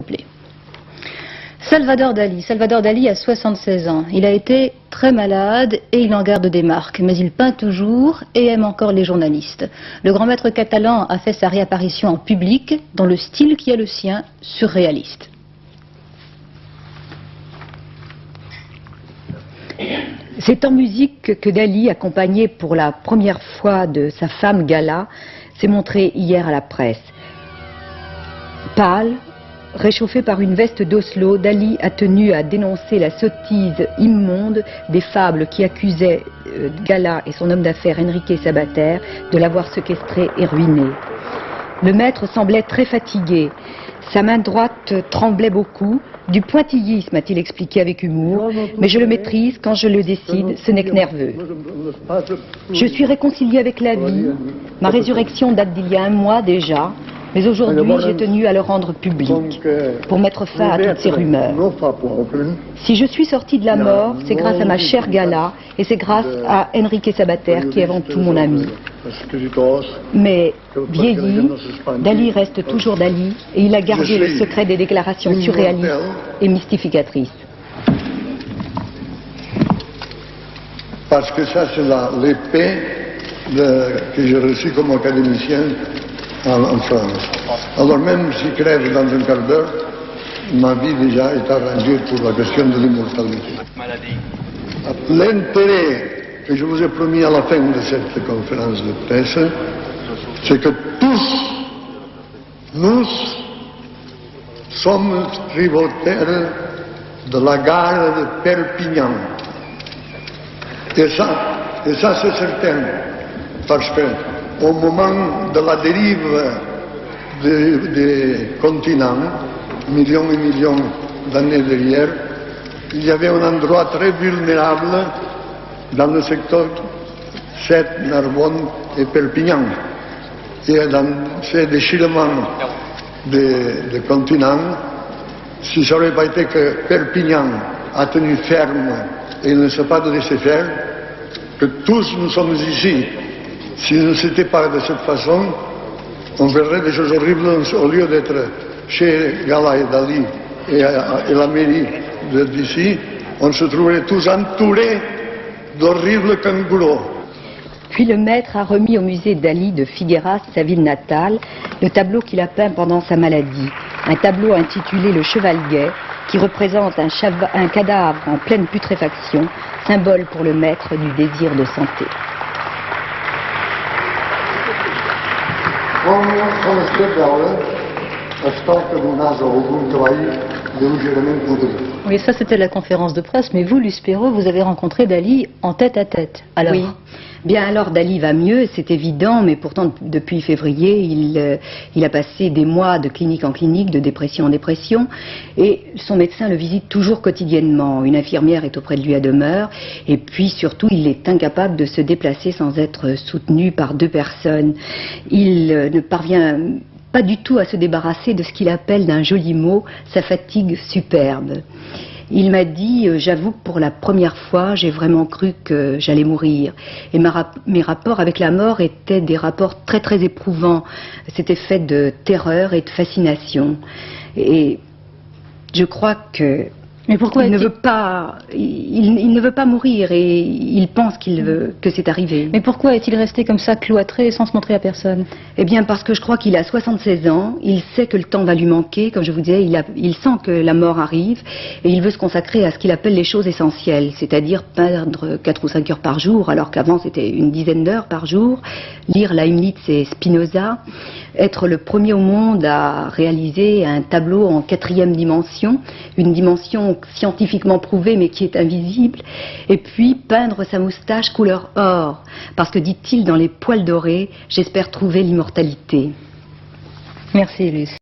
plaît. Salvador Dali. Salvador Dali a 76 ans. Il a été très malade et il en garde des marques. Mais il peint toujours et aime encore les journalistes. Le grand maître catalan a fait sa réapparition en public dans le style qui est le sien, surréaliste. C'est en musique que Dali, accompagné pour la première fois de sa femme Gala, s'est montré hier à la presse. Pâle, réchauffé par une veste d'Oslo, Dali a tenu à dénoncer la sottise immonde des fables qui accusaient Gala et son homme d'affaires Enrique Sabater de l'avoir séquestré et ruiné. Le maître semblait très fatigué. Sa main droite tremblait beaucoup. Du pointillisme, a-t-il expliqué avec humour, mais je le maîtrise quand je le décide, ce n'est que nerveux. Je suis réconcilié avec la vie. Ma résurrection date d'il y a 1 mois déjà. Mais aujourd'hui, j'ai tenu à le rendre public, pour mettre fin à toutes ces rumeurs. Si je suis sorti de la mort, c'est grâce à ma chère Gala, et c'est grâce à Enrique Sabater, qui est avant tout mon ami. Mais, vieilli, Dali reste toujours Dali, et il a gardé le secret des déclarations surréalistes et mystificatrices. Parce que ça, c'est l'épée que j'ai reçue comme académicien en France. Alors même si crève dans un quart d'heure, ma vie déjà est arrangée pour la question de l'immortalité. L'intérêt que je vous ai promis à la fin de cette conférence de presse, c'est que tous, nous, sommes tributaires de la gare de Perpignan. Et ça c'est certain, parce que au moment de la dérive des continents, millions et millions d'années derrière, il y avait un endroit très vulnérable dans le secteur Sète, Narbonne et Perpignan. Et dans ces déchirements des continents, si ça n'aurait pas été que Perpignan a tenu ferme et ne s'est pas laissé faire, que tous nous sommes ici. Si ne c'était pas de cette façon, on verrait des choses horribles au lieu d'être chez Gala et Dali et la mairie d'ici, on se trouverait tous entourés d'horribles kangourous. Puis le maître a remis au musée Dali de Figueras, sa ville natale, le tableau qu'il a peint pendant sa maladie. Un tableau intitulé Le Cheval Gai, qui représente un cadavre en pleine putréfaction, symbole pour le maître du désir de santé. Oui, ça c'était la conférence de presse, mais vous, Luce Perrault, vous avez rencontré Dali en tête à tête. Alors... Oui. Bien alors Dali va mieux, c'est évident, mais pourtant depuis février, il a passé des mois de clinique en clinique, de dépression en dépression, et son médecin le visite toujours quotidiennement. Une infirmière est auprès de lui à demeure, et puis surtout il est incapable de se déplacer sans être soutenu par 2 personnes. Il ne parvient pas du tout à se débarrasser de ce qu'il appelle d'un joli mot, sa fatigue superbe. Il m'a dit, j'avoue que pour la première fois, j'ai vraiment cru que j'allais mourir. Et mes rapports avec la mort étaient des rapports très très éprouvants. C'était fait de terreur et de fascination. Et je crois que... Mais pourquoi il ne veut pas mourir et il pense que c'est arrivé. Mais pourquoi est-il resté comme ça, cloîtré, sans se montrer à personne? Eh bien parce que je crois qu'il a 76 ans, il sait que le temps va lui manquer, comme je vous disais, il sent que la mort arrive et il veut se consacrer à ce qu'il appelle les choses essentielles, c'est-à-dire peindre 4 ou 5 heures par jour, alors qu'avant c'était une dizaine d'heures par jour, lire Leibniz et Spinoza, être le premier au monde à réaliser un tableau en 4e dimension, une dimension scientifiquement prouvée mais qui est invisible, et puis peindre sa moustache couleur or, parce que dit-il dans les poils dorés, j'espère trouver l'immortalité. Merci Luce.